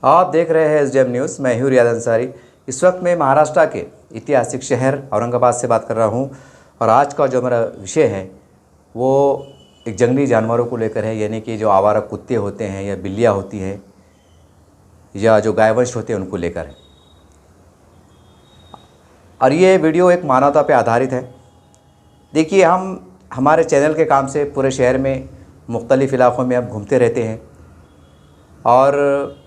आप देख रहे हैं SDM न्यूज़। मैं हूँ रियाद अंसारी। इस वक्त मैं महाराष्ट्र के ऐतिहासिक शहर औरंगाबाद से बात कर रहा हूँ और आज का जो मेरा विषय है वो एक जंगली जानवरों को लेकर है, यानी कि जो आवारा कुत्ते होते हैं या बिल्लियाँ होती हैं या जो गायवंश होते हैं उनको लेकर है। और ये वीडियो एक मानवता पे आधारित है। देखिए, हम हमारे चैनल के काम से पूरे शहर में मुख्तलिफ़ इलाक़ों में अब घूमते रहते हैं और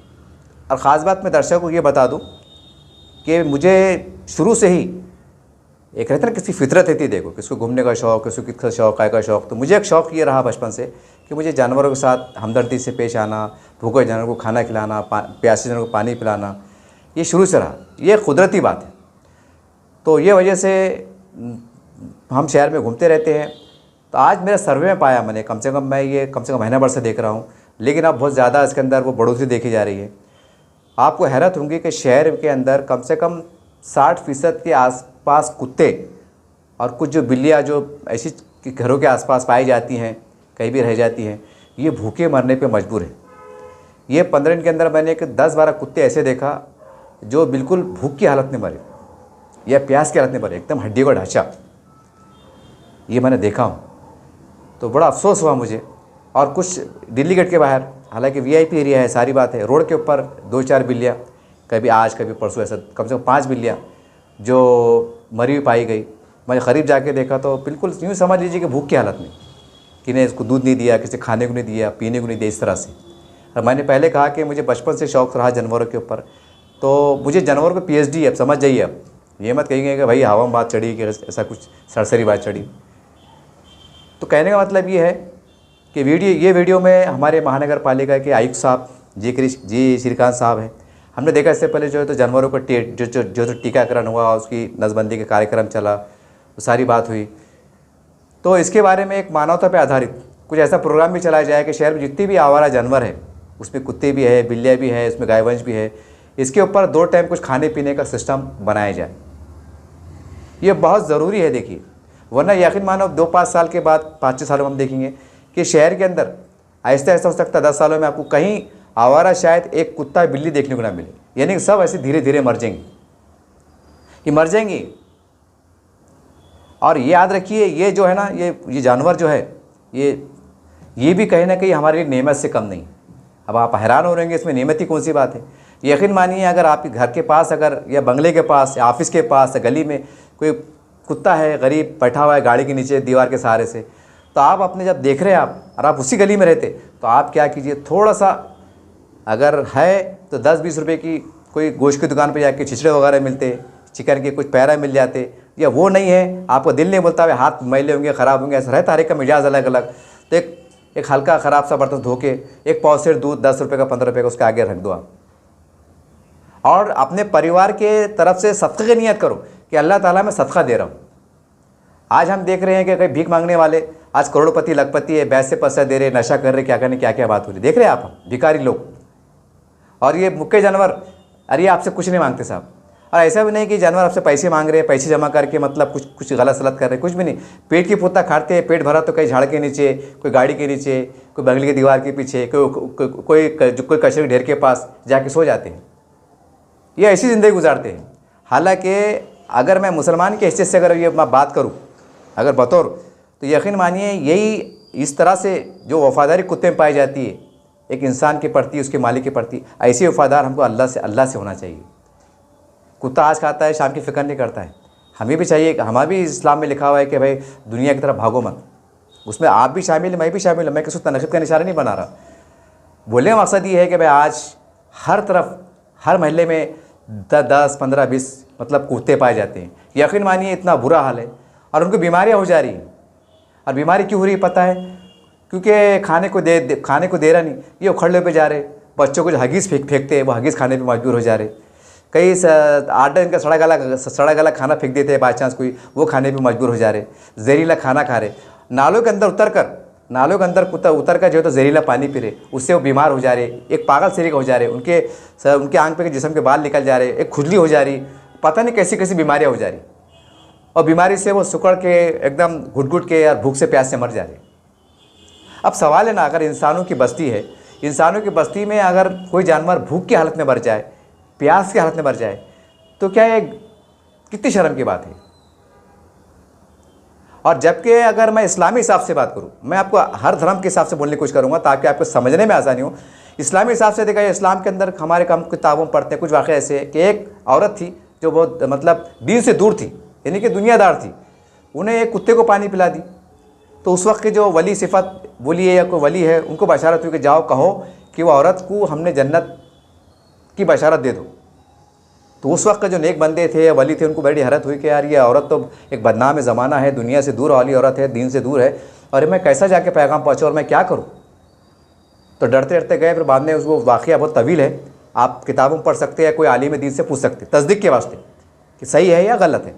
ख़ास बात मैं दर्शकों को ये बता दूं कि मुझे शुरू से ही एक रहता ना, किसी फितरत रहती, देखो किसको घूमने का शौक़, किसको किसका शौक़, काय का शौक़। तो मुझे एक शौक़ ये रहा बचपन से कि मुझे जानवरों के साथ हमदर्दी से पेश आना, भूखे जानवरों को खाना खिलाना, प्यासे जानवरों को पानी पिलाना, ये शुरू से रहा। ये कुदरती बात है। तो ये वजह से हम शहर में घूमते रहते हैं। तो आज मेरे सर्वे में पाया मैंने, कम से कम महीना भर से देख रहा हूँ, लेकिन अब बहुत ज़्यादा इसके अंदर वो बढ़ोतरी देखी जा रही है। आपको हैरत होंगी कि शहर के अंदर कम से कम 60% के आसपास कुत्ते और कुछ जो बिल्लियाँ जो ऐसी घरों के आसपास पाई जाती हैं, कहीं भी रह जाती हैं, ये भूखे मरने पे मजबूर है। ये 15 दिन के अंदर मैंने 10-12 कुत्ते ऐसे देखा जो बिल्कुल भूख की हालत में मरे या प्यास की हालत में मरे, एकदम हड्डी का ढांचा। ये मैंने देखा हूँ, तो बड़ा अफसोस हुआ मुझे। और कुछ दिल्ली गेट के बाहर, हालांकि VIP एरिया है, सारी बात है, रोड के ऊपर 2-4 बिल्लियाँ, कभी आज कभी परसों ऐसा कम से कम 5 बिल्लियाँ जो मरी हुई पाई गई। मैंने करीब जाके देखा तो बिल्कुल यूँ समझ लीजिए कि भूख की हालत में, कि ने इसको दूध नहीं दिया, किसी खाने को नहीं दिया, पीने को नहीं दिया, इस तरह से। और मैंने पहले कहा कि मुझे बचपन से शौक़ रहा जानवरों के ऊपर, तो मुझे जानवरों पर PhD है। अब समझ जाइए, अब ये मत कहिए कि भाई हवा में बात चढ़ी कि ऐसा कुछ सरसरी बात चढ़ी। तो कहने का मतलब ये है कि ये वीडियो में हमारे महानगर पालिका के आयुक्त साहब जी श्रीकांत साहब हैं। हमने देखा इससे पहले जो है तो जानवरों का जो टीकाकरण हुआ, उसकी नसबंदी का कार्यक्रम चला, वो सारी बात हुई। तो इसके बारे में एक मानवता पे आधारित कुछ ऐसा प्रोग्राम भी चलाया जाए कि शहर में जितनी भी आवारा जानवर है, उसमें कुत्ते भी है, बिल्लियाँ भी है, इसमें गायवंश भी है, इसके ऊपर 2 टाइम कुछ खाने पीने का सिस्टम बनाया जाए। ये बहुत ज़रूरी है। देखिए, वरना यकीन मानो 2-5 साल के बाद, 5-6 सालों में हम देखेंगे कि शहर के अंदर आहिस्ता आहिस्ता हो सकता है 10 सालों में आपको कहीं आवारा शायद एक कुत्ता बिल्ली देखने को ना मिले, यानी कि सब ऐसे धीरे धीरे मर जाएंगे, ये मर जाएंगी। और ये याद रखिए, ये जो है ना, ये जानवर जो है, ये भी कहीं ना कहीं हमारे लिए नेमत से कम नहीं। अब आप हैरान हो रहेंगे, इसमें नेमत ही कौन सी बात है। यकीन मानिए, अगर आपके घर के पास अगर या बंगले के पास या ऑफिस के पास या गली में कोई कुत्ता है, गरीब बैठा हुआ है गाड़ी के नीचे दीवार के सहारे से, तो आप अपने जब देख रहे हैं आप और आप उसी गली में रहते, तो आप क्या कीजिए, थोड़ा सा अगर है तो 10-20 रुपये की कोई गोश्त की दुकान पे जाके छिछड़े वगैरह मिलते, चिकन के कुछ पैरा मिल जाते, या वो नहीं है, आपको दिल नहीं बोलता है, हाथ मैले होंगे, ख़राब होंगे, ऐसा रहता, हर एक का मिजाज अलग अलग, तो एक हल्का ख़राब सा बर्तन धो के एक पाव सेर दूध 10 रुपये का 15 रुपये का उसके आगे रख दो आप, और अपने परिवार के तरफ से सदक़े की नियत करो कि अल्लाह ताला मैं सदका दे रहा हूँ। आज हम देख रहे हैं कि कई भीख मांगने वाले आज करोड़पति लखपति है, बैस से पैसा दे रहे, नशा कर रहे, क्या करने क्या क्या बात हो रही, देख रहे हैं आप, भिखारी लोग। और ये मुक्के जानवर, अरे आपसे कुछ नहीं मांगते साहब। और ऐसा भी नहीं कि जानवर आपसे पैसे मांग रहे हैं, पैसे जमा करके मतलब कुछ गलत सलत कर रहे हैं, कुछ भी नहीं। पेट की पुत्ता खाते हैं, पेट भरा तो कहीं झाड़ के नीचे, कोई गाड़ी के नीचे, कोई बंगले की दीवार के पीछे, कोई कचरे ढेर के पास जाके सो जाते हैं। ये ऐसी ज़िंदगी गुजारते हैं। हालांकि अगर मैं मुसलमान की हैसियत से अगर ये मैं बात करूँ अगर बतौर, तो यकीन मानिए यही इस तरह से जो वफ़ादारी कुत्ते में पाई जाती है एक इंसान के प्रति, उसके मालिक के प्रति, ऐसी वफ़ादार हमको अल्लाह से होना चाहिए। कुत्ता आज खाता है, शाम की फ़िक्र नहीं करता है। हमें भी चाहिए, हमारा भी इस्लाम में लिखा हुआ है कि भाई दुनिया की तरफ भागो मत, उसमें आप भी शामिल, मैं भी शामिल हूँ। मैं किसी तनक़ीद का निशाना नहीं बना रहा। बोलने का मकसद ये है कि भाई आज हर तरफ, हर महल्ले में 10, 15, 20 मतलब कुत्ते पाए जाते हैं। यकीन मानिए इतना बुरा हाल है, और उनको बीमारियाँ हो जा रही हैं। और बीमारी क्यों हो रही है पता है? क्योंकि खाने को दे रहा नहीं, ये उखड़ले पे जा रहे, बच्चों को जो हगीज़ फेंकते हैं वो हगीज़ खाने पे मजबूर हो जा रहे। कई 8 दिन का सड़ा गला खाना फेंक देते हैं बाई चांस कोई, वो खाने पे मजबूर हो जा रहे, जहरीला खाना खा रहे। नालों के अंदर कुत्ता उतर कर जो है तो जहरीला पानी पी रहे, उससे वो बीमार हो जा रहे, एक पागल सरीका हो जा रहे, उनके आंख पे जिस्म के बाल निकल जा रहे, एक खुजली हो जा रही, पता नहीं कैसी कैसी बीमारियाँ हो जा रही, और बीमारी से वो सुकड़ के एकदम घुट के और भूख से प्यास से मर जा रहे। अब सवाल है ना, अगर इंसानों की बस्ती है, इंसानों की बस्ती में अगर कोई जानवर भूख की हालत में मर जाए, प्यास की हालत में मर जाए, तो क्या ये कितनी शर्म की बात है। और जबकि अगर मैं इस्लामी हिसाब से बात करूं, मैं आपको हर धर्म के हिसाब से बोलने की कोशिश करूंगा ताकि आपको समझने में आसानी हो। इस्लामी हिसाब से देखा जाए, इस्लाम के अंदर हमारे कम किताबों में पढ़ते हैं कुछ वाक़े ऐसे कि एक औरत थी जो बहुत मतलब दीन से दूर थी, यानी कि दुनियादार थी, उन्हें एक कुत्ते को पानी पिला दी। तो उस वक्त के जो वली सिफत बोली है या कोई वली है, उनको बशारत हुई कि जाओ कहो कि वो औरत को हमने जन्नत की बशारत दे दो। तो उस वक्त के जो नेक बंदे थे, वली थे, उनको बड़ी हैरत हुई कि यार ये औरत तो एक बदनाम ज़माना है, दुनिया से दूर वाली औरत है, दीन से दूर है, और मैं कैसा जाके पैगाम पहुँचाऊँ और मैं क्या करूँ। तो डरते डरते गए। फिर बाद में उसको वाक़या बहुत तवील है, आप किताबों में पढ़ सकते हैं, कोई आलिम दीन से पूछ सकते तस्दीक के वास्ते कि सही है या गलत है।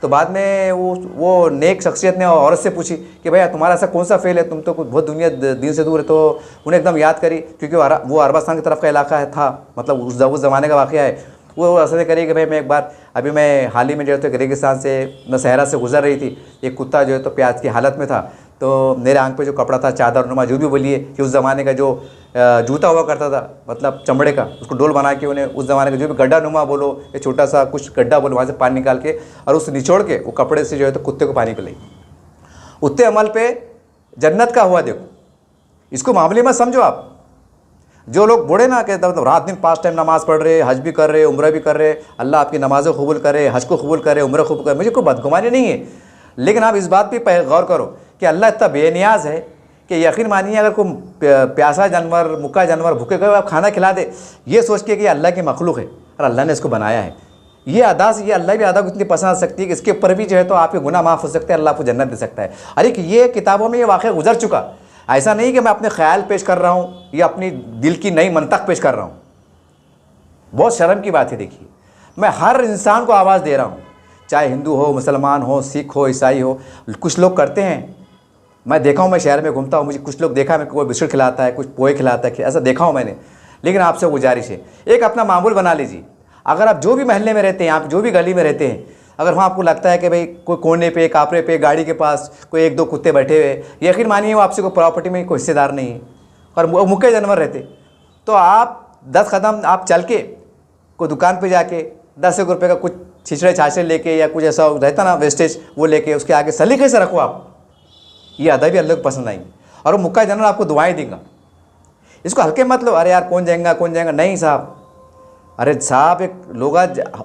तो बाद में वो नेक शख्सियत ने औरत से पूछी कि भैया तुम्हारा ऐसा कौन सा फ़ेल है, तुम तो बहुत दुनिया दीन से दूर है। तो उन्हें एकदम याद करी, क्योंकि वो अरबस्तान की तरफ का इलाका है था, मतलब उस ज़माने का वाक़या है। वो ऐसे करी कि भाई मैं एक बार अभी मैं हाल ही में जो है तो रेगिस्तान से मैं सहरा से गुजर रही थी, एक कुत्ता जो है तो प्याज की हालत में था। तो मेरे आंख पे जो कपड़ा था, चादर नुमा जो भी बोलिए, कि उस ज़माने का जो जूता हुआ करता था, मतलब चमड़े का, उसको डोल बना के उन्हें उस ज़माने का जो भी गड्ढा नुमा बोलो या छोटा सा कुछ गड्ढा बोलो, वहाँ से पानी निकाल के और उस निचोड़ के वो कपड़े से जो है तो कुत्ते को पानी पिलाई। उतने अमल पे जन्नत का हुआ। देखो, इसको मामले में समझो आप। जो लोग बूढ़े ना कहते मतलब रात दिन 5 टाइम नमाज़ पढ़ रहे, हज भी कर रहे, उम्र भी कर रहे, अल्लाह आपकी नमाज़ों कबूल करे, हज को कबूल करे, उम्र कबूल करे, मुझे कोई बदगुमानी नहीं है। लेकिन आप इस बात पर गौर करो कि अल्लाह इतना बेनियाज है कि यकीन मानिए अगर कोई प्यासा जानवर, मुक्का जानवर भूखे गए आप खाना खिला दे, ये सोच के कि अल्लाह की मखलूक है और अल्लाह ने इसको बनाया है, ये अदा से ये अल्लाह भी अदा को इतनी पसंद आ सकती है कि इसके ऊपर भी जो है तो आपके गुनाह माफ़ हो सकते हैं, अल्लाह आपको जन्नत दे सकता है। अरे कि ये किताबों में ये वाक़या गुजर चुका, ऐसा नहीं कि मैं अपने ख्याल पेश कर रहा हूँ या अपनी दिल की नई मंतक पेश कर रहा हूँ। बहुत शर्म की बात है। देखिए, मैं हर इंसान को आवाज़ दे रहा हूँ, चाहे हिंदू हो, मुसलमान हो, सिख हो, ईसाई हो। कुछ लोग करते हैं, मैं देखा हूँ, मैं शहर में घूमता हूँ, मुझे कुछ लोग देखा है, कोई बिस्कुट खिलाता है, कुछ पोहे खिलाता है, ऐसा देखा हूँ मैंने। लेकिन आपसे गुजारिश है, एक अपना मामूल बना लीजिए। अगर आप जो भी महल्ले में रहते हैं, आप जो भी गली में रहते हैं, अगर वहाँ आपको लगता है कि भाई कोई कोने पे, कापरे पे, गाड़ी के पास कोई 1-2 कुत्ते बैठे हुए, यकीन मानिए वो आपसे कोई प्रॉपर्टी में कोई हिस्सेदार नहीं है और वो मुक्के जानवर रहते, तो आप 10 कदम आप चल के कोई दुकान पे जाके 10 रुपये का कुछ छिछड़े छाछड़े लेके या कुछ ऐसा रहता ना वेस्टेज, वो लेके उसके आगे सलीके से रखो आप। ये अदब भी अल्लाह को पसंद आएंगे और वो मुक्का जानवर आपको दुआएं देगा। इसको हल्के मत लो, अरे यार कौन जाएगा। नहीं साहब, अरे साहब, एक लोग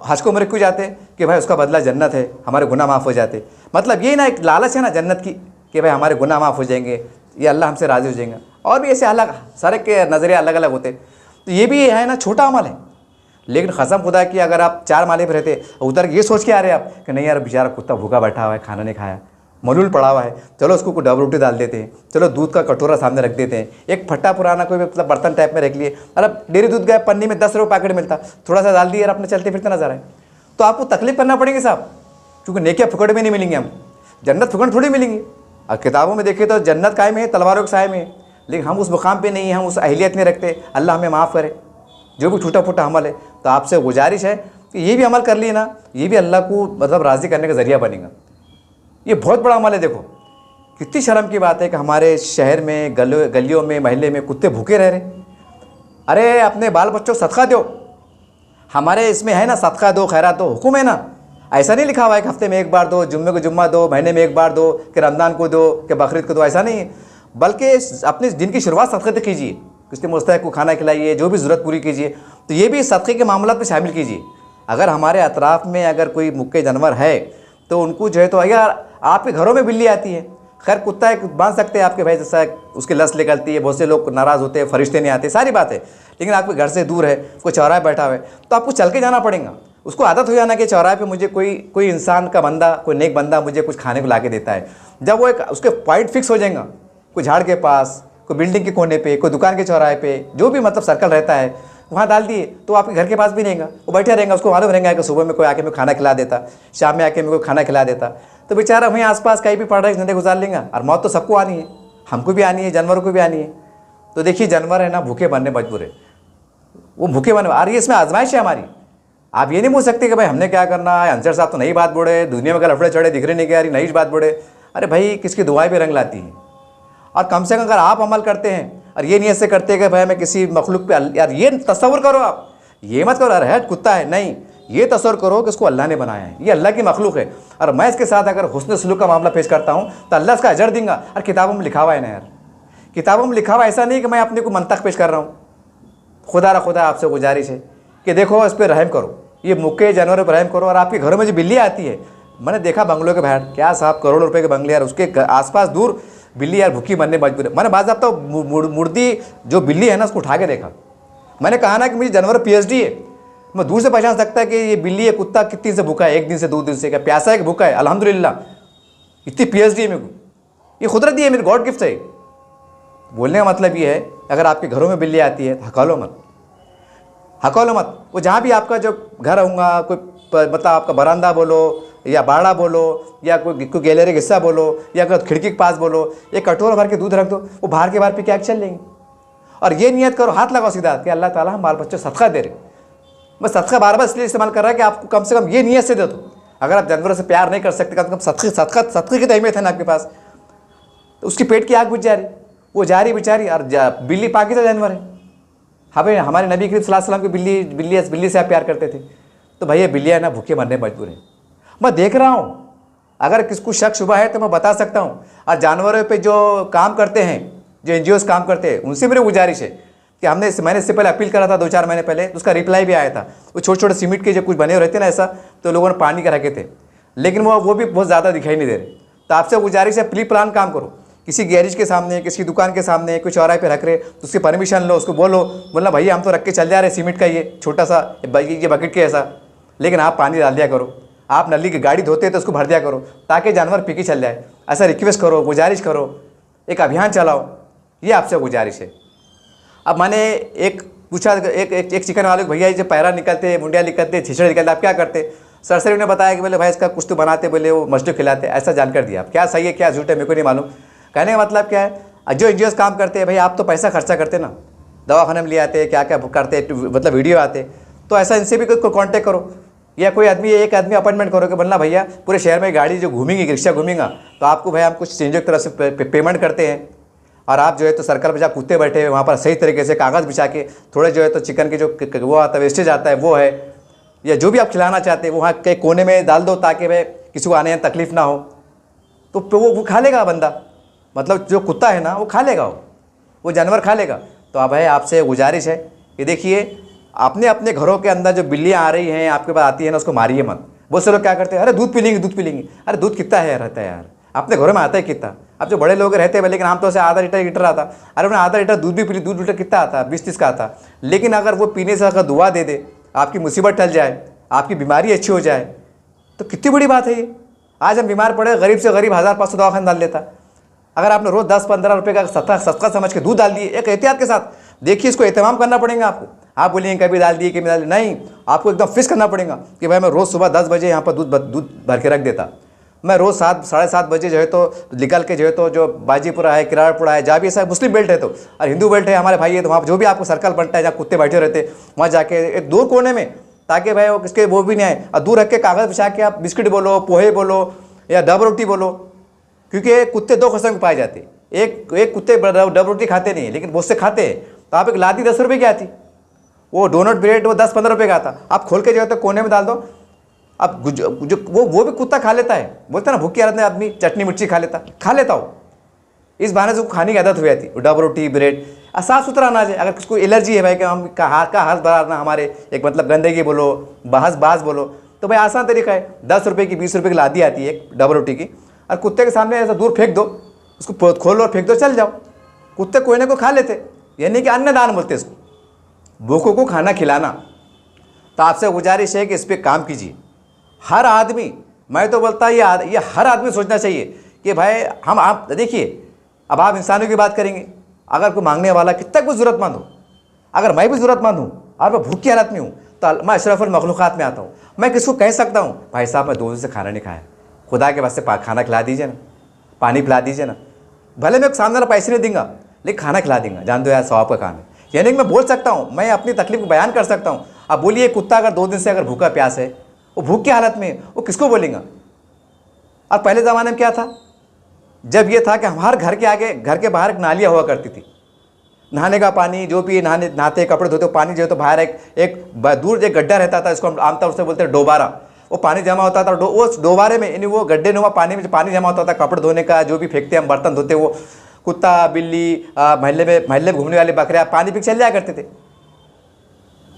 हज को उम्र क्यों जाते कि भाई उसका बदला जन्नत है, हमारे गुनाह माफ़ हो जाते। मतलब ये ना एक लालच है ना जन्नत की कि भाई हमारे गुनाह माफ़ हो जाएंगे, ये अल्लाह हमसे राज़ी हो जाएगा। और भी ऐसे अलग सारे के नज़रिए अलग अलग होते। तो ये भी है ना, छोटा अमल है। लेकिन कसम खुदा की अगर आप 4 माले पर रहते, उधर ये सोच के आ रहे आप कि नहीं यार बेचारा कुत्ता भूखा बैठा हुआ है, खाना नहीं खाया, मलूल पड़ा हुआ है, चलो उसको डबल रोटी डाल देते हैं, चलो दूध का कटोरा सामने रख देते हैं, एक फट्टा पुराना कोई मतलब बर्तन टाइप में रख लिए, अरे डेयरी दूध गया, पन्नी में 10 रुपये पैकेट मिलता, थोड़ा सा डाल दिया और अपने चलते फिरते नजर आए। तो आपको तकलीफ करना पड़ेगी साहब, क्योंकि नेकियां फुकड़ में नहीं मिलेंगी, हम जन्नत फुकड़ थोड़ी मिलेंगी। और किताबों में देखें तो जन्नत काय में है, तलवारों के साए में है, लेकिन हम उस मुकाम पर नहीं हैं, हम उस अहलियत नहीं रखते। अल्लाह हमें माफ़ करे जो भी टूटा फूटा अमल है। तो आपसे गुजारिश है कि ये भी अमल कर लिए ना, ये भी अल्लाह को मतलब राज़ी करने का ज़रिया बनेगा। ये बहुत बड़ा अमल है। देखो कितनी शर्म की बात है कि हमारे शहर में गलियों में, महल्ले में कुत्ते भूखे रह रहे। अरे अपने बाल बच्चों को सदका दो, हमारे इसमें है ना, सदका दो, खैरात दो, हुक्म है ना। ऐसा नहीं लिखा हुआ है कि हफ्ते में 1 बार दो, जुम्मे को जुम्मा दो, महीने में 1 बार दो, कि रमज़ान को दो, कि बकरीद को दो, ऐसा नहीं है। बल्कि अपने दिन की शुरुआत सदक़े से कीजिए, किसी मुस्तहिक को खाना खिलाइए, जो भी ज़रूरत पूरी कीजिए। तो ये भी सदक़े के मामलों में शामिल कीजिए। अगर हमारे अतराफ़ में अगर कोई मुक्के जानवर है तो उनको जो है तो यार, आपके घरों में बिल्ली आती है, खैर कुत्ता एक बांध सकते हैं आपके भाई, जैसा उसकी लस निकलती है, बहुत से लोग नाराज़ होते हैं, फरिश्ते नहीं आते, सारी बात है। लेकिन आपके घर से दूर है, कोई चौराहे बैठा हुआ है, तो आपको चल के जाना पड़ेगा। उसको आदत हो जाना कि चौराहे पे मुझे कोई इंसान का बंदा, कोई नेक बंदा मुझे कुछ खाने को ला के देता है। जब वो एक उसके पॉइंट फिक्स हो जाएगा, कोई झाड़ के पास, कोई बिल्डिंग के कोने पे, कोई दुकान के चौराहे पे, जो भी मतलब सर्कल रहता है, वहाँ डाल दिए तो आपके घर के पास भी रहेगा, वो बैठा रहेगा। उसको मालूम रहेगा कि सुबह में कोई आके मेरे को खाना खिला देता, शाम में आके मेरे को खाना खिला देता। तो बेचारा वहीं आसपास कहीं भी पड़ रहा है, ज़िंदगी गुजार लेंगे। और मौत तो सबको आनी है, हमको भी आनी है, जानवरों को भी आनी है। तो देखिए जानवर है ना, भूखे बनने मजबूर है, वो भूखे बनने आ रही है। इसमें आजमाइश है हमारी। आप ये नहीं बोल सकते कि भाई हमने क्या करना है, अंसर साहब तो नई बात बोले, दुनिया में कल लफड़े चढ़े दिख रहे नहीं क्या, नई बात बोले। अरे भाई, किसकी दुआएं भी रंग लाती हैं। और कम से कम अगर आप अमल करते हैं और ये नीयत से करते हैं कि भाई मैं किसी मखलूक पे यार ये तस्वुर करो आप, ये मत करो अरे कुत्ता है, नहीं, ये तस्वुर करो कि इसको अल्लाह ने बनाया है, ये अल्लाह की मखलूक है, और मैं इसके साथ अगर हुस्न सलूक का मामला पेश करता हूँ तो अल्लाह इसका अजर देंगे। और किताबों में लिखा हुआ है ना यार, किताबों में लिखा हुआ ऐसा नहीं कि मैं अपने को मंतक पेश कर रहा हूँ। खुदा र खुदा आपसे गुजारिश है कि देखो इस पर रहम करो, ये मुक्के जानवरों पर रहम करो। और आपके घरों में जो बिल्ली आती है, मैंने देखा बंगलों के बाहर, क्या साहब करोड़ों रुपए के बंगले यार, उसके आसपास दूर बिल्ली यार भूखी मरने मजबूर है। मैंने बाज़ाब्ता मुर्दी जो बिल्ली है ना उसको उठा के देखा। मैंने कहा ना कि मुझे जानवर पीएचडी है, मैं दूर से पहचान सकता है कि ये बिल्ली है कुत्ता कितनी से भूखा है, 1 दिन से 2 दिन से, क्या प्यासा है कि भूखा है। अल्हम्दुलिल्लाह इतनी पीएचडी है मेरे को, ये खुदरत दी है, मेरी गॉड गिफ्ट है। बोलने का मतलब ये है अगर आपके घरों में बिल्ली आती है हकलो मत, हकलो मत। वो जहाँ भी आपका जो घर होगा, कोई मतलब आपका बरामदा बोलो या बाड़ा बोलो या कोई गैलरी का हिस्सा बोलो या कोई खिड़की के पास बोलो, एक कटोरा भर के दूध रख दो, वो बाहर के बाहर पी के आग चल लेंगे। और ये नियत करो, हाथ लगाओ सीधा कि अल्लाह ताला हम बाल बच्चों सदका दे रहे। मैं सदका बार बार इसलिए इस्तेमाल कर रहा है कि आपको कम से कम ये नियत से दे दो। अगर आप जानवरों से प्यार नहीं कर सकते, कम से कम सदक़े की अहमियत है ना आपके पास, तो उसकी पेट की आग बुझ जा रही, वो जा रही बेचारी। और बिल्ली पाकिज़ा जानवर है। हमें हमारे नबी करीम सल्लल्लाहु अलैहि वसल्लम की बिल्ली से आप प्यार करते थे, तो भैया बिल्लियाँ ना भूखे मरने मजबूर है। मैं देख रहा हूँ, अगर किसको शक शुबा है तो मैं बता सकता हूँ। और जानवरों पे जो काम करते हैं, जो एनजीओस काम करते हैं, उनसे मेरी गुजारिश है कि मैंने इससे पहले अपील करा था 2-4 महीने पहले, तो उसका रिप्लाई भी आया था। वो छोटे छोटे सीमेंट के जो कुछ बने रहते ना ऐसा, तो लोगों ने पानी का रखे थे, लेकिन वो भी बहुत ज़्यादा दिखाई नहीं दे रहे। तो आपसे गुजारिश है, प्री प्लान काम करो। किसी गैरेज के सामने, किसी दुकान के सामने, कोई चौराहे पे रख रहे तो उसकी परमिशन लो, उसको बोलना भैया हम तो रख के चल जा रहे सीमेंट का ये छोटा सा ये बकेट के ऐसा, लेकिन आप पानी डाल दिया करो। आप नली की गाड़ी धोते तो उसको भर दिया करो ताकि जानवर पी के चल जाए। ऐसा रिक्वेस्ट करो, गुजारिश करो, एक अभियान चलाओ, ये आपसे गुजारिश है। अब मैंने एक पूछा, एक चिकन वाले को, भैया जो पैरा निकलते, मुंडिया निकलते, छिछड़े निकलते, आप क्या करते? सरसरी ने बताया कि बोले भाई इसका कुछ तो बनाते, बोले वो मछली खिलाते, ऐसा जानकर दिया। अब क्या सही है क्या झूठ है मेरे को नहीं मालूम। कहने का मतलब क्या है, जो एनजीओ काम करते हैं भाई, आप तो पैसा खर्चा करते ना, दवाखाने में ले आते, क्या क्या करते, मतलब वीडियो आते, तो ऐसा इनसे भी कोई कॉन्टेक्ट करो, या कोई आदमी, एक आदमी अपॉइंटमेंट करो कि बोलना भैया पूरे शहर में गाड़ी जो घूमेंगी, रिक्शा घूमेगा, तो आपको भाई हम कुछ एनजीओ की तरफ से पेमेंट करते हैं, और आप जो है तो सर्कल पर जहाँ कुत्ते बैठे हैं वहाँ पर सही तरीके से कागज़ बिछा के थोड़े जो है तो चिकन के जो वो आता है, वेस्टेज आता है, वो है, या जो भी आप खिलाना चाहते हैं वो वहाँ के कोने में डाल दो ताकि भाई किसी को आने में तकलीफ़ ना हो। तो वो खा लेगा बंदा, मतलब जो कुत्ता है ना वो खा लेगा, वो जानवर खा लेगा। तो अब है आपसे गुजारिश है कि देखिए अपने अपने घरों के अंदर जो बिल्लियाँ आ रही हैं आपके पास आती है ना, उसको मारिए मत। बहुत से लोग क्या करते हैं, अरे दूध पी लेंगे, दूध पी लेंगे। अरे दूध कितना है रहता है यार, अपने घरों में आता है कितना? अब जो बड़े लोग रहते हैं लेकिन आमतौर से आधा लीटर आता, अरे उन्हें आधा लीटर दूध भी पी, दूध लीटर कितना आता है, 20-30 का आता। लेकिन अगर वो पीने से अगर दुआ दे दे, आपकी मुसीबत टल जाए, आपकी बीमारी अच्छी हो जाए, तो कितनी बड़ी बात है ये। आज हम बीमार पड़े, गरीब से गरीब 1500 दवाखाना डाल लेता। अगर आपने रोज़ 10-15 रुपये का सस्ता समझ के दूध डाल दिए, एक एहतियात के साथ, देखिए इसको एहतमाम करना पड़ेगा आपको। आप बोलिए कभी डाल दिए कभी डाल दिए, नहीं, आपको एकदम फिक्स करना पड़ेगा कि भाई मैं रोज़ सुबह 10 बजे यहाँ पर दूध भर के रख देता। मैं रोज़ 7-7:30 बजे जो है तो निकल के जो है तो जो बाजीपुरा है, किराड़पुरा है, जहाँ भी ऐसा मुस्लिम बेल्ट है तो, और हिंदू बेल्ट है हमारे भाई है, तो वहाँ जो भी आपको सर्कल बनता है जहाँ कुत्ते बैठे रहते, वहाँ जाके एक दूर कोने में, ताकि भाई वो किसके वो भी नहीं आए, और दूर रख के कागज़ बिछा के आप बिस्किट बोलो, पोहे बोलो या डब रोटी बोलो, क्योंकि कुत्ते 2 किस्म के पाए जाते हैं। एक कुत्ते डब रोटी खाते नहीं, लेकिन बहुत से खाते हैं। तो आप एक लादी 10 रुपये की आती, वो डोनट ब्रेड वो 10-15 रुपये का आता, आप खोल के जो है तो कोने में डाल दो। अब जो वो भी कुत्ता खा लेता है, बोलता है ना भूखी हालत में आदमी चटनी मिर्ची खा लेता हो, इस बहाने से खाने की आदत हो जाती है। डब रोटी ब्रेड साफ़ सुथरा अनाज है। अगर किसको एलर्जी है भाई कि हम का हाथ बढ़ाना, हमारे एक मतलब गंदगी बोलो, बास बोलो, तो भाई आसान तरीका है, 10 रुपये की 20 रुपये की लादी आती है एक डब रोटी की, और कुत्ते के सामने ऐसा दूर फेंक दो, उसको खोलो और फेंक दो, चल जाओ। कुत्ते कोई ना को खा लेते, यानी कि अन्नदान बोलते इसको, भूखों को खाना खिलाना। तो आपसे गुजारिश है कि इस पर काम कीजिए। हर आदमी, मैं तो बोलता ये हर आदमी सोचना चाहिए कि भाई आप देखिए, अब आप इंसानों की बात करेंगे, अगर कोई मांगने वाला कितना कुछ ज़रूरतमंद हो, अगर मैं भी ज़रूरतमंद हूँ और मैं भूख की हालत में हूँ, तो मैं अशरफुल मखलूक़ात में आता हूँ। मैं किसको कह सकता हूँ भाई साहब मैं 2 दिन से खाना नहीं खाया, खुदा के वास्ते खाना खिला दीजिए ना, पानी पिला दीजिए ना, भले मैं सामने वाला पैसे नहीं दूंगा लेकिन खाना खिला दूंगा, जान दो यार सवाब का काम है। यानी कि मैं बोल सकता हूँ, मैं अपनी तकलीफ को बयान कर सकता हूँ। अब बोलिए कुत्ता अगर 2 दिन से अगर भूखा प्यास है, वो भूख की हालत में, वो किसको बोलेगा? और पहले ज़माने में क्या था, जब ये था कि हमारे घर के आगे, घर के बाहर एक नालियाँ हुआ करती थी, नहाने का पानी जो भी नहाते कपड़े धोते पानी जो है तो बाहर एक दूर एक गड्ढा रहता था, इसको हम आमतौर से बोलते हैं डोबारा। वो पानी जमा होता था, उस डोबारे में यानी वो गड्ढे नुमा पानी में जो पानी जमा होता था कपड़े धोने का, जो भी फेंकते हम बर्तन धोते, वो कुत्ता बिल्ली मोहल्ले में घूमने वाले बकरियाँ पानी पी चल जाया करते थे।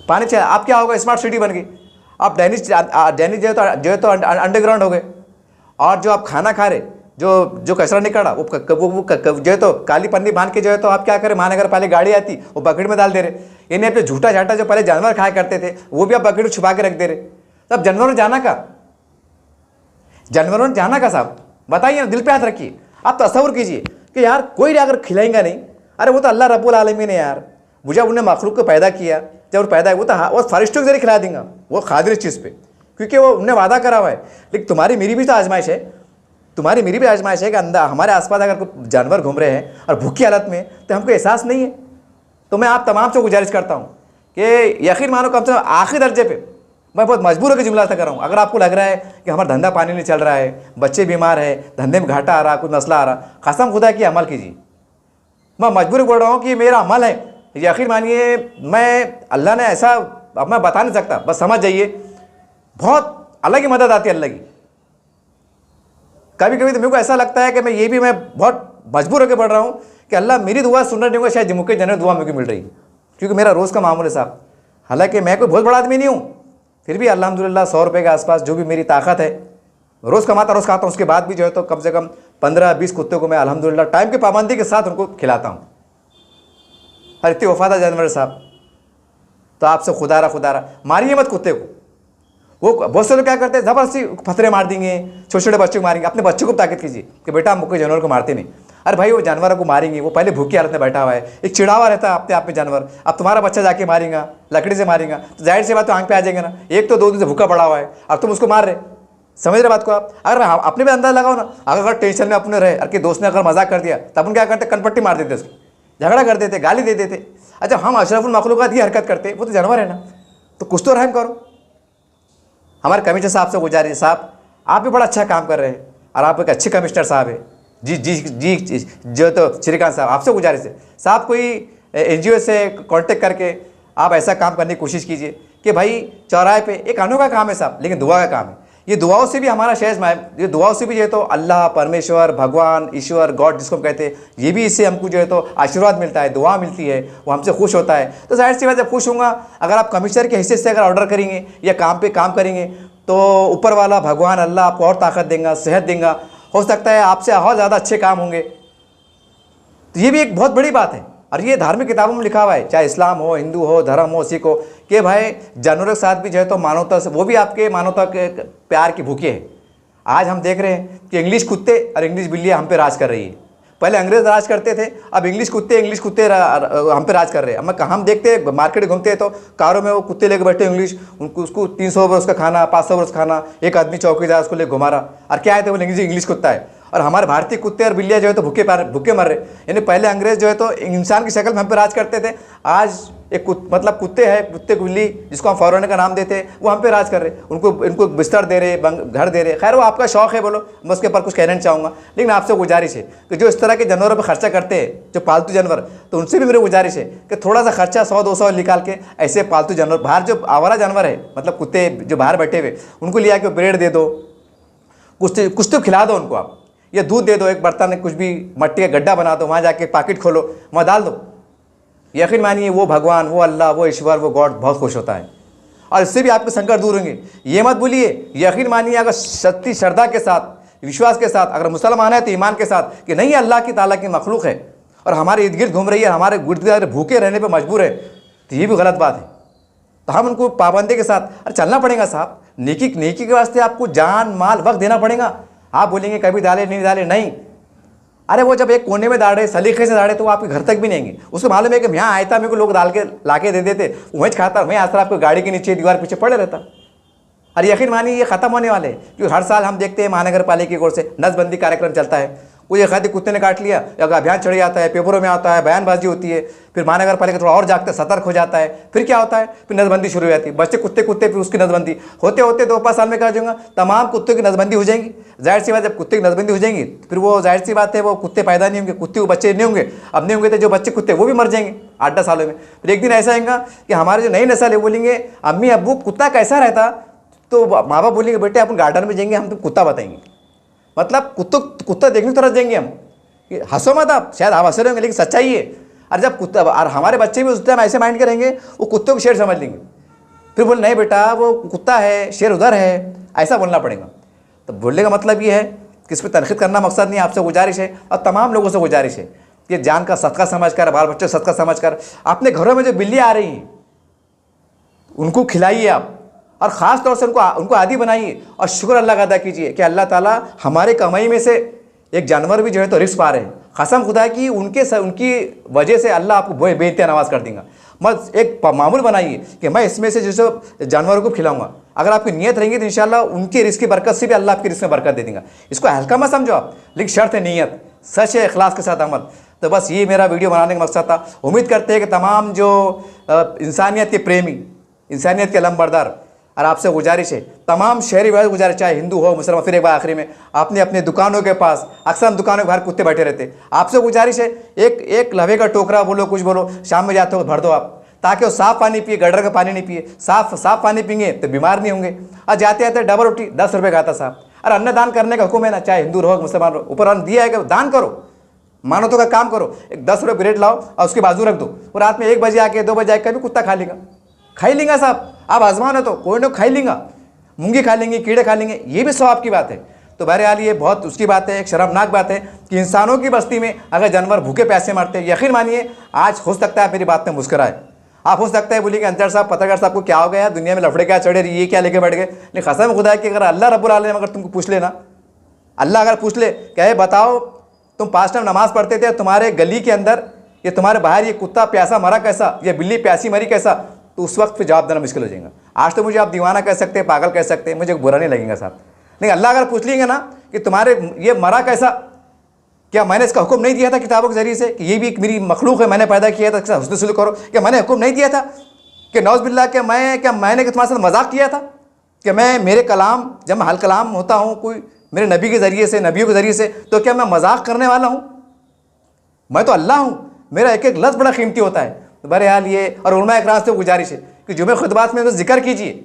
पानी चल, अब क्या होगा, स्मार्ट सिटी बन गई। अब डैनिश जो है तो अंडरग्राउंड हो गए। और जो आप खाना खा रहे, जो कचरा निकला वो जो है तो काली पन्नी बांध के जो है तो आप क्या करें, महानगर पालिका गाड़ी आती वो बकेट में डाल दे रहे। यानी अपने झूठा झाटा जो पहले जानवर खाया करते थे वो भी आप बकेट में छुपा के रख दे रहे। तब जानवरों ने जाना का, साहब बताइए ना, दिल पे हाथ रखिए। आप तस्वुर कीजिए कि यार कोई अगर खिलाएंगा नहीं, अरे वो तो अल्लाह रब्बुल आलमीन ने यार मुझे उन्हें मखलूक को पैदा किया, जब वो पैदा वो तो वो फरिश्तों के जरिए खिला देंगे, वो खादिर इस चीज़ पे, क्योंकि वो उन्हें वादा करा हुआ है। लेकिन तुम्हारी मेरी भी तो आजमाइश है, कि अंदर हमारे आसपास अगर कोई जानवर घूम रहे हैं और भूखी हालत में, तो हमको एहसास नहीं है। तो मैं आप तमाम से गुजारिश करता हूँ कि यकीन मानो कम से कम आखिरी दर्जे पे मैं बहुत मजबूर होकर जुमला कर रहा हूँ। अगर आपको लग रहा है कि हमारा धंधा पानी नहीं चल रहा है, बच्चे बीमार है, धंधे में घाटा आ रहा, कुछ मसला आ रहा, कसम खुदा की अमल कीजिए। मैं मजबूर बोल रहा हूँ कि मेरा अमल है, यकीन मानिए। मैं अल्लाह ने ऐसा, अब मैं बता नहीं सकता, बस समझ जाइए, बहुत अल्लाह की मदद आती है अल्लाह की। कभी कभी तो मेरे को ऐसा लगता है कि मैं बहुत मजबूर होकर पढ़ रहा हूँ कि अल्लाह मेरी दुआ सुन रही होगा, शायद मुझे जनरल दुआ मुझे मिल रही है, क्योंकि मेरा रोज़ का मामूल है साहब। हालांकि मैं कोई बहुत बड़ा आदमी नहीं हूँ, फिर भी अल्हम्दुलिल्लाह 100 रुपये के आसपास जो भी मेरी ताकत है रोज़ खाता हूँ। उसके बाद भी जो है तो कम से कम 15-20 कुत्तों को मैं अल्हम्दुलिल्लाह टाइम की पाबंदी के साथ उनको खिलाता हूँ। और इतने वफादार जानवर साहब, तो आपसे खुदारा मारिए मत कुत्ते को। वो बहुत से लोग क्या करते हैं, ज़बरदस्ती फतरे मार देंगे, छोटे छोटे बच्चों को मारेंगे। अपने बच्चों को ताकत कीजिए कि बेटा हम कोई जानवर को मारते नहीं। अरे भाई वो जानवरों को मारेंगे, वो पहले भूखी हालत में बैठा हुआ है, एक चिड़ावा रहता है अपने आप में जानवर। अब तुम्हारा बच्चा जाके मारेगा, लकड़ी से मारेगा, तो जाहिर सी बात तो आंख पे आ जाएगा ना। एक तो 2 दिन से भूखा पड़ा हुआ है, अब तुम उसको मार रहे, समझ रहे बात को आप। अगर अपने भी अंदाज लगाओ ना, अगर टेंशन में अपने रहे, अरे दोस्त ने अगर मजाक कर दिया, तब हम क्या करते, कनपट्टी मार देते, उसकी झगड़ा कर देते, गाली दे देते। अच्छा हम अशरफुल मखलूक़ात की हरकत करते, वो तो जानवर है ना, तो कुछ तो रहम करो। हमारे कमिश्नर साहब से गुजारिश है, साहब आप भी बड़ा अच्छा काम कर रहे हैं और आप एक अच्छे कमिश्नर साहब है जी जो तो श्रीकांत साहब, आपसे गुजारिश है साहब, कोई NGO से कांटेक्ट करके आप ऐसा काम करने की कोशिश कीजिए कि भाई चौराहे पे एक अनोखा काम है साहब, लेकिन दुआ का काम है। ये दुआओं से भी हमारा ये दुआओं से भी जो है तो अल्लाह, परमेश्वर, भगवान, ईश्वर, गॉड जिसको हम कहते हैं, ये भी इससे हमको जो है तो आशीर्वाद मिलता है, दुआ मिलती है, वो हमसे खुश होता है। तो जाहिर सी बात जब खुश होगा, अगर आप कमिश्नर के हिस्से से अगर ऑर्डर करेंगे या काम पे काम करेंगे, तो ऊपर वाला भगवान अल्लाह आपको और ताकत देगा, सेहत देगा, हो सकता है आपसे और ज़्यादा अच्छे काम होंगे। तो ये भी एक बहुत बड़ी बात है। और ये धार्मिक किताबों में लिखा हुआ है, चाहे इस्लाम हो, हिंदू हो, धर्म हो, सिख हो, कि भाई जानवरों के साथ भी जो है तो मानवता से, वो भी आपके मानवता के प्यार की भूखे है। आज हम देख रहे हैं कि इंग्लिश कुत्ते और इंग्लिश बिल्लियाँ हम पे राज कर रही है। पहले अंग्रेज राज करते थे, अब इंग्लिश कुत्ते हम पे राज कर रहे हैं। हम देखते हैं मार्केट घूमते हैं तो कारों में वो कुत्ते लेके बैठे इंग्लिश, उसको 300 रुपये उसका खाना, 500 रुपये खाना, एक आदमी चौकीदार उसको लेके घुमा रहा। और क्या है तो वो इंग्लिश कुत्ता है। और हमारे भारतीय कुत्ते और बिल्लियाँ जो है तो भूखे मर रहे। यानी पहले अंग्रेज जो है तो इंसान की शक्ल में हम पे राज करते थे, आज एक मतलब कुत्ते हैं, कुत्ते बिल्ली जिसको हम फॉरेनर का नाम देते हैं, वो हम पे राज कर रहे। इनको बिस्तर दे रहे, घर दे रहे। खैर वो आपका शौक़ है, बोलो, मैं उसके ऊपर कुछ कहना नहीं चाहूँगा। लेकिन आपसे गुजारिश है कि जो इस तरह के जानवरों पर खर्चा करते हैं, जो पालतू जानवर, तो उनसे भी मेरी गुजारिश है कि थोड़ा सा खर्चा 100-200 निकाल के ऐसे पालतू जानवर, बाहर जो आवारा जानवर है, मतलब कुत्ते जो बाहर बैठे हुए, उनको लिया के ब्रेड दे दो, कुछ तो खिला दो उनको आप, या दूध दे दो, एक बर्तन में कुछ भी मट्टी का गड्ढा बना दो, वहाँ जाके पैकेट खोलो, वहाँ डाल दो। यकीन मानिए वो भगवान, वो अल्लाह, वो ईश्वर, वो गॉड बहुत खुश होता है और इससे भी आपके संकट दूर होंगे। ये मत भूलिए, यकीन मानिए अगर सच्ची श्रद्धा के साथ, विश्वास के साथ, अगर मुसलमान है तो ईमान के साथ कि नहीं अल्लाह की ताला की मखलूक है और हमारे इर्द गिर्द घूम रही है, हमारे गिर्द भूखे रहने पर मजबूर है, तो ये भी गलत बात है। तो हम उनको पाबंदी के साथ अरे चलना पड़ेगा साहब। नेकी के वास्ते आपको जान, माल, वक्त देना पड़ेगा। आप बोलेंगे कभी डाले नहीं, अरे वो जब एक कोने में दाड़े, सलीके से दाड़े, तो वो आपके घर तक भी नहीं आएंगे। उसको मालूम है कि यहाँ आया था, मेरे को लोग डाल के ला के दे देते, वहीं खाता, वहीं आसरा आपको गाड़ी के नीचे दीवार पीछे पड़े रहता। और यकीन मानिए ये ख़त्म होने वाले हैं, क्योंकि हर साल हम देखते हैं महानगर पालिका की ओर से नसबंदी कार्यक्रम चलता है। कोई एक आदि कुत्ते ने काट लिया, अगर अभियान चढ़ जाता है, पेपरों में आता है, बयानबाजी होती है, फिर महानगर पालिका थोड़ा और जागता है, सतर्क हो जाता है, फिर क्या होता है, फिर नजबंदी शुरू हो जाती है। बच्चे कुत्ते फिर उसकी नजबंदी होते होते 2-5 साल में क्या हो जाएगा, तमाम कुत्तों की नजबंदी हो जाएंगी। जाहिर सी बात, जब कुत्ते की नजबंदी हो जाएंगी फिर वो जाहिर सी बात है वो कुत्ते पैदा नहीं होंगे, कुत्ते वो बच्चे नहीं होंगे। अब नहीं होंगे तो जो बच्चे कुत्ते वो भी मर जाएंगे 8-10 सालों में। फिर एक दिन ऐसा आएगा कि हमारे जो नई नस्ल है बोलेंगे अम्मी अब्बू कुत्ता कैसा रहता, तो माँ बाप बोलेंगे बेटे अपन गार्डन में जाएंगे, हम तुम कुत्ता बताएंगे। मतलब कुत्ता देखने तरह जाएंगे हम। हंसो मत आप, शायद आप हंस रहे होंगे लेकिन सच्चाई है। और जब कुत्ता, और हमारे बच्चे भी उस टाइम ऐसे माइंड के रहेंगे, वो कुत्तों को शेर समझ लेंगे। फिर बोले नहीं बेटा वो कुत्ता है, शेर उधर है, ऐसा बोलना पड़ेगा। तो बोलने का मतलब ये है कि इस पर तनकीद करना मकसद नहीं। आपसे गुजारिश है और तमाम लोगों से गुजारिश है कि जान का सदका समझ कर, बाल बच्चों सदका समझ कर अपने घरों में जो बिल्ली आ रही हैं उनको खिलाइए आप, और ख़ास तौर से उनको आदी बनाइए और शुक्र अल्लाह का अदा कीजिए कि अल्लाह ताला हमारे कमाई में से एक जानवर भी जो है तो रिस्क पा रहे हैं। कसम खुदा की उनकी वजह से अल्लाह आपको बेइंतहा नवाज कर देगा। मत एक मामूल बनाइए कि मैं इसमें से जैसे जानवरों को खिलाऊंगा। अगर आपकी नीयत रहेंगी तो इंशाल्लाह उनकी रिस्क की बरकत से भी अल्लाह आपकी रिस्क में बरकत दे देगा। इसको हल्का मत समझो आप, लेकिन शर्त है नीयत, सच है, इखलास के साथ अमल। तो बस ये मेरा वीडियो बनाने का मकसद था। उम्मीद करते हैं कि तमाम जो इंसानियत के प्रेमी, इंसानियत के लम्बरदार, और आपसे गुजारिश है तमाम शहरी वाले गुजारिश, चाहे हिंदू हो मुसलमान, फिर एक बार आखिरी में आपने अपने दुकानों के पास, अक्सर हम दुकानों के बाहर कुत्ते बैठे रहते, आपसे गुजारिश है एक लवे का टोकरा बोलो कुछ बोलो शाम में जाते हो भर दो आप, ताकि वो साफ़ पानी पिए, गटर का पानी नहीं पिए। साफ पानी पिएंगे तो बीमार नहीं होंगे। और जाते आते डबल रोटी 10 रुपये का आता साहब। और अन्नदान करने का हुक्म है ना, चाहे हिंदू रहो मुसलमान रहो, ऊपर अन्न दिया है कि दान करो, मानवतों का काम करो। एक 10 रुपये ब्रेड लाओ और उसके बाजू रख दो, और रात में 1 बजे आके 2 बजे आके कभी कुत्ता खा लेगा, खा ही लेंगे साहब। आप आजमान है तो कोई ना खा ही लेंगा, मूंगी खा लेंगे, कीड़े खा लेंगे, ये भी सवाब की बात है। तो बहरहाल ये बहुत उसकी बात है, एक शर्मनाक बात है कि इंसानों की बस्ती में अगर जानवर भूखे प्यासे मरते हैं। यकीन मानिए आज हो सकता है मेरी बात में मुस्कुराए, आप हो सकता है बोलिए कि अंसार साहब, पत्रकार साहब को क्या हो गया, दुनिया में लफड़े क्या चढ़े, ये क्या लेके बैठ गए। लेकिन कसम खुदा है कि अगर अल्लाह रब्बुल आलमीन अगर तुमको पूछ लेना, अल्लाह अगर पूछ ले क्या बताओ तुम 5 टाइम नमाज पढ़ते थे, तुम्हारे गली के अंदर ये तुम्हारे बाहर ये कुत्ता प्यासा मरा कैसा, ये बिल्ली प्यासी मरी कैसा, तो उस वक्त फिर जवाब देना मुश्किल हो जाएगा। आज तो मुझे आप दीवाना कह सकते हैं, पागल कह सकते हैं, मुझे बुरा नहीं लगेगा साहब। लेकिन अल्लाह अगर पूछ लेंगे ना कि तुम्हारे ये मरा कैसा, क्या मैंने इसका हुक्म नहीं दिया था किताबों के जरिए से कि ये भी एक मेरी मखलूक है, मैंने पैदा किया था, हुस्न सुलूक करो। क्या मैंने हुक्म नहीं दिया था कि नौज़ बिल्लाह के मैंने तुम्हारे साथ मजाक किया था कि मेरे कलाम जब मैं हल कलाम होता हूँ कोई मेरे नबी के ज़रिए से, नबियों के ज़रिए से, तो क्या मैं मजाक करने वाला हूँ? मैं तो अल्लाह हूँ, मेरा एक एक लफ्ज़ बड़ा कीमती होता है। तो बहरहाल ये, और उलमा इकराम से गुजारिश है कि जुमे खुतबात में तो जिक्र कीजिए,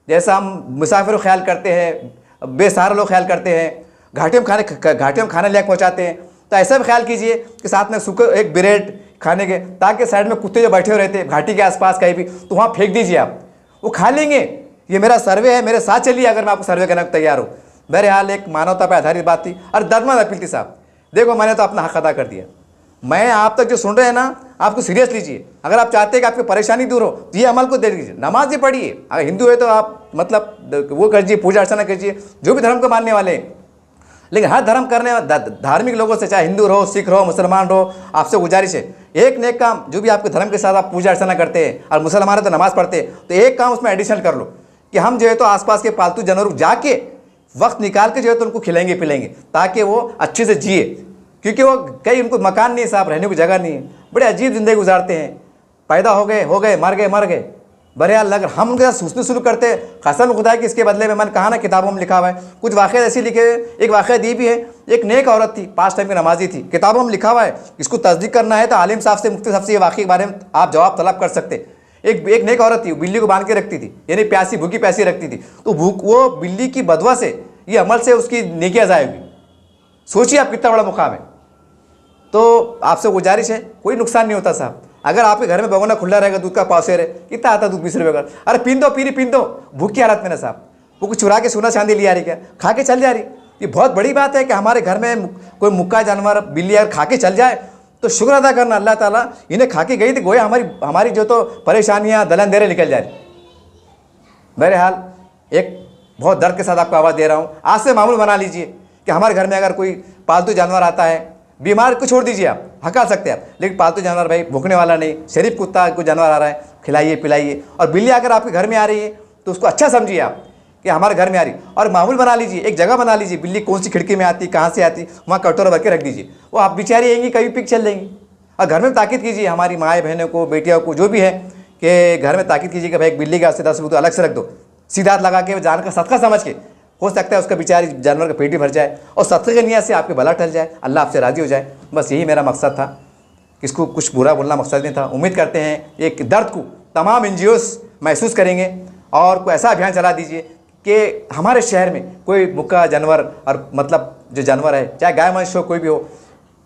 जैसा हम मुसाफिर ख्याल करते हैं, बेसहारा लोग ख्याल करते हैं, घाटियों में खाना लेकर पहुँचाते हैं, तो ऐसा भी ख्याल कीजिए कि साथ में सूखे एक ब्रेड खाने के, ताकि साइड में कुत्ते जो बैठे हुए रहते हैं घाटी के आसपास कहीं भी, तो वहाँ फेंक दीजिए आप, वो खा लेंगे। ये मेरा सर्वे है, मेरे साथ चलिए अगर मैं आपको सर्वे करने को तैयार हूँ। बहरहाल एक मानवता पर आधारित बात थी और दर्दमंद अपील थी साहब। देखो मैंने तो अपना हक अदा कर दिया, मैं आप तक जो सुन रहे हैं ना, आपको सीरियस लीजिए। अगर आप चाहते हैं कि आपकी परेशानी दूर हो तो ये अमल को दे दीजिए, नमाज ही पढ़िए। अगर हिंदू है तो आप मतलब वो कीजिए, पूजा अर्चना कीजिए, जो भी धर्म को मानने वाले हैं। लेकिन हर धर्म करने धार्मिक लोगों से, चाहे हिंदू रहो, सिख रहो, मुसलमान रहो, आपसे गुजारिश है एक नेक काम जो भी आपके धर्म के साथ आप पूजा अर्चना करते हैं, और मुसलमान है तो नमाज़ पढ़ते हैं, तो एक काम उसमें एडिशनल कर लो कि हम जो है तो आसपास के पालतू जानवरों को जाके वक्त निकाल के जो है तो उनको खिलाएंगे पिलाएंगे, ताकि वो अच्छे से जिए। क्योंकि वो कई उनको मकान नहीं है साहब, रहने की जगह नहीं है, बड़े अजीब ज़िंदगी गुजारते हैं, पैदा हो गए, मर गए। बहरहाल अगर हम उनके साथ सोचने शुरू करते हैं, कसम खुदा की इसके बदले में मैंने कहा ना किताबों में लिखा हुआ है, कुछ वाक़े ऐसे लिखे हुए। एक वाक़ा दी भी है, एक नेक औरत थी, 5 टाइम की नमाजी थी, किताबों में लिखा हुआ है। इसको तस्दीक करना है तो आलिम साहब से, मुफ्ती साहब से ये वाक़े के बारे में आप जवाब तलब कर सकते। एक नेक औरत थी, बिल्ली को बांध के रखती थी, यानी भूखी प्यासी रखती थी, तो वो बिल्ली की बदवा से, ये अमल से उसकी नेकियां ज़ाया हुई। सोचिए आप कितना बड़ा मुकाम है। तो आपसे गुजारिश है, कोई नुकसान नहीं होता साहब। अगर आपके घर में भगोना खुला रहेगा, दूध का पासेर है, कितना आता दूध 20 रुपये का, अरे पीन दो भूखी हालत में ना साहब। वो कुछ चुरा के सोना चांदी ले आ रही, क्या खा के चल जा रही। ये बहुत बड़ी बात है कि हमारे घर में कोई मुक्का जानवर बिल्ली अगर खा के चल जाए तो शुक्र अदा करना, अल्लाह ताला इन्हें खा के गई थी, गोया हमारी जो तो परेशानियाँ दलंदेरे निकल जा रही। बहरहाल एक बहुत दर्द के साथ आपको आवाज़ दे रहा हूँ, आज से मामूल बना लीजिए कि हमारे घर में अगर कोई पालतू जानवर आता है, बीमार को छोड़ दीजिए, आप हका सकते हैं आप, लेकिन पालतू जानवर भाई भूखने वाला नहीं, शरीफ कुत्ता कोई जानवर आ रहा है, खिलाइए पिलाइए। और बिल्ली अगर आपके घर में आ रही है तो उसको अच्छा समझिए आप कि हमारे घर में आ रही, और मामूल बना लीजिए, एक जगह बना लीजिए, बिल्ली कौन सी खिड़की में आती, कहाँ से आती, वहाँ कटोरा भर के रख दीजिए, वो आप बेचारी आएंगी कभी पिक चल जाएंगी। और घर में ताकीद कीजिए हमारी माएँ बहनों को, बेटियों को, जो भी है, कि घर में ताकीद कीजिए कि भाई एक बिल्ली के वास्ते 10 रुपये तो अलग से रख दो, सीधा हाथ लगा के जान का सदका समझ के, हो सकता है उसका बेचारी जानवर का पेट भी भर जाए और सदक़े की नियत से आपके भला टल जाए, अल्लाह आपसे राज़ी हो जाए। बस यही मेरा मकसद था, किसको कुछ बुरा बोलना मकसद नहीं था। उम्मीद करते हैं एक दर्द को तमाम NGOs महसूस करेंगे और कोई ऐसा अभियान चला दीजिए कि हमारे शहर में कोई मुक्का जानवर, और मतलब जो जानवर है, चाहे गाय महिष हो, कोई भी हो,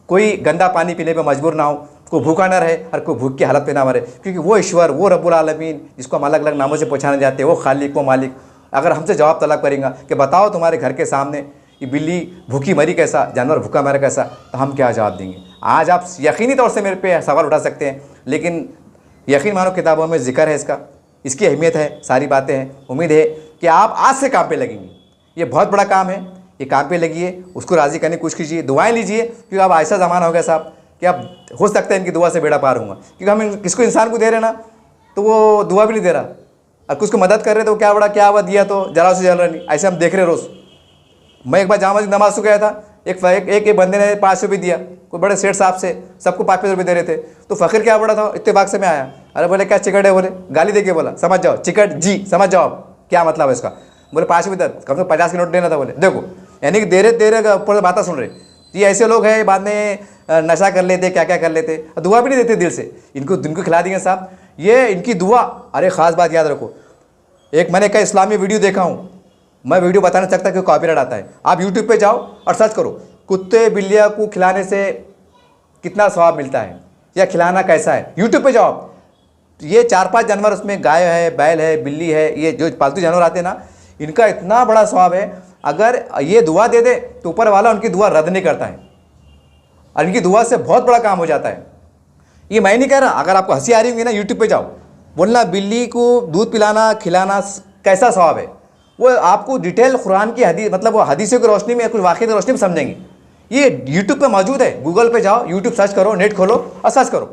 कोई गंदा पानी पीने पर मजबूर ना हो, कोई भूखा ना रहे और कोई भूख की हालत पे ना मरे, क्योंकि वो ईश्वर, वो रब्बुल आलमीन जिसको हम अलग अलग नामों से पहचाने जाते हैं, वो खालिक, वो मालिक, अगर हमसे जवाब तलब करेंगे कि बताओ तुम्हारे घर के सामने ये बिल्ली भूखी मरी कैसा, जानवर भूखा मरा कैसा, तो हम क्या जवाब देंगे। आज आप यकीनी तौर से मेरे पे सवाल उठा सकते हैं, लेकिन यकीन मानो किताबों में जिक्र है इसका, इसकी अहमियत है, सारी बातें हैं। उम्मीद है कि आप आज से काम पे लगेंगे। ये बहुत बड़ा काम है, ये काम पे लगिए, उसको राज़ी करने की कोशिश कीजिए, दुआएं लीजिए, क्योंकि अब ऐसा ज़माना हो गया साहब कि अब हो सकता है इनकी दुआ से बेड़ा पार होगा, क्योंकि हम किसको इंसान को दे रहे ना तो वो दुआ भी नहीं दे रहा, और कुछ को मदद कर रहे तो क्या बड़ा क्या हुआ दिया तो जरा से जल रहा नहीं, ऐसे हम देख रहे रोज़। मैं एक बार जामा मस्जिद नमाज को गया था, एक बंदे ने 5 रुपये दिया, कोई बड़े सेठ साहब से, सबको 5-5 रुपये दे रहे थे, तो फ़कीर क्या बड़ा था, इत्तेफाक से मैं आया, अरे बोले क्या चिकट है, बोले गाली दे के बोला, समझ जाओ चिकट जी, समझ जाओ क्या मतलब है इसका, बोले 5 रुपये कम से कम 50 के नोट देना था, बोले देखो, यानी कि दे रहे ऊपर बातें सुन रहे। ये ऐसे लोग हैं बाद में नशा कर लेते, क्या क्या कर लेते, दुआ भी नहीं देते दिल से, इनको खिला देंगे साहब, ये इनकी दुआ। अरे ख़ास बात याद रखो, एक मैंने कई इस्लामी वीडियो देखा हूँ, मैं वीडियो बता नहीं सकता कि कॉपीराइट आता है, आप यूट्यूब पे जाओ और सर्च करो कुत्ते बिल्लियाँ को खिलाने से कितना सवाब मिलता है या खिलाना कैसा है, यूट्यूब पे जाओ। ये 4-5 जानवर, उसमें गाय है, बैल है, बिल्ली है, ये जो पालतू जानवर आते हैं ना, इनका इतना बड़ा सवाब है, अगर ये दुआ दे दे तो ऊपर वाला उनकी दुआ रद्द नहीं करता है, और इनकी दुआ से बहुत बड़ा काम हो जाता है। ये मैं नहीं कह रहा, अगर आपको हंसी आ रही होगी ना, यूट्यूब पे जाओ, बोलना बिल्ली को दूध पिलाना खिलाना कैसा सवाब है, वो आपको डिटेल कुरान की हदीस, मतलब वो हदीसों की रोशनी में, कुछ वाक़े की रोशनी में समझेंगे। ये यूट्यूब पे मौजूद है, गूगल पे जाओ, यूट्यूब सर्च करो, नेट खोलो और सर्च करो,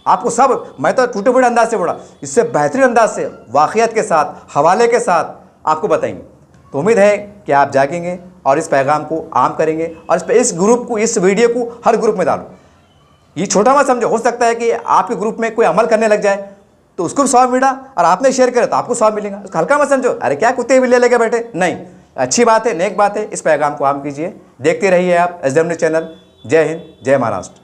आपको सब, मैं तो टूटे फूटे अंदाज से बोला, इससे बेहतरीन अंदाज से वाक़ियत के साथ, हवाले के साथ आपको बताएंगे। तो उम्मीद है कि आप जागेंगे और इस पैगाम को आम करेंगे, और इस ग्रुप को, इस वीडियो को हर ग्रुप में डालो। ये छोटा मत समझो, हो सकता है कि आपके ग्रुप में कोई अमल करने लग जाए तो उसको भी सवाब मिला, और आपने शेयर करा तो आपको सवाब मिलेगा, उसको हल्का मत समझो, अरे क्या कुत्ते बिल्ली लेके बैठे, नहीं, अच्छी बात है, नेक बात है। इस पैगाम को आम कीजिए, देखते रहिए आप SW न्यूज़ चैनल। जय हिंद, जय महाराष्ट्र।